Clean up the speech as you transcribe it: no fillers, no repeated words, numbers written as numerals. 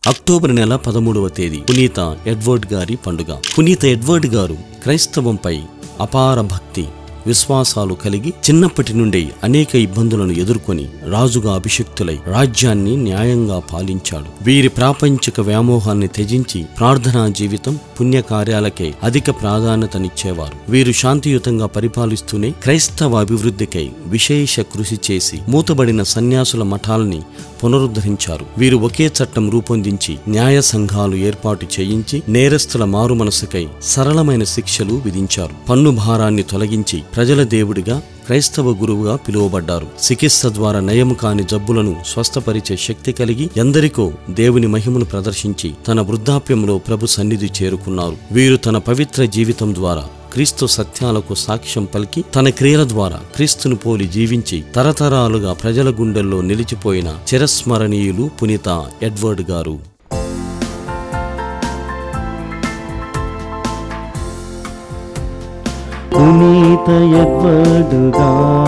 October నెల 13వ తేదీ పునీత ఎడ్వర్డ్ గారి పండుగ. పునీత ఎడ్వర్డ్ గారు క్రైస్తవంపై అపార భక్తి విశ్వాసాలు కలిగి చిన్నప్పటి నుండి అనేక ఇబ్బందులను ఎదుర్కొని రాజుగా అభిషిక్తులై రాజ్యాన్ని న్యాయంగా పాలించాడు. వీరి ప్రాపంచిక వ్యామోహాన్ని త్యజించి ప్రార్థనా జీవితం, పుణ్యకార్యాలకే అధిక ప్రాధాన్యతనిచ్చేవారు. వీరు శాంతియుతంగా పరిపాలిస్తూనే క్రైస్తవ అభివృద్ధికై విశేష కృషి చేసి మూతబడిన సన్యాసుల మఠాల్ని పునరుద్ధరించారు. వీరు ఒకే చట్టం రూపొందించి న్యాయ సంఘాలు ఏర్పాటు చేయించి నేరస్తుల మారు మనసుకై సరళమైన శిక్షలు విధించారు. పన్ను భారాన్ని తొలగించి ప్రజల దేవుడిగా, క్రైస్తవ గురువుగా పిలువబడ్డారు. చికిత్స ద్వారా నయము కాని జబ్బులను స్వస్థపరిచే శక్తి కలిగి ఎందరికో దేవుని మహిమను ప్రదర్శించి తన వృద్ధాప్యంలో ప్రభు సన్నిధి చేరుకున్నారు. వీరు తన పవిత్ర జీవితం ద్వారా క్రీస్తు సత్యాలకు సాక్ష్యం పలికి తన క్రియల ద్వారా క్రీస్తును పోలి జీవించి తరతరాలుగా ప్రజల గుండెల్లో నిలిచిపోయిన చిరస్మరణీయులు పునీత ఎడ్వర్డ్ గారు. పునీత ఎడ్వర్డ్ గారు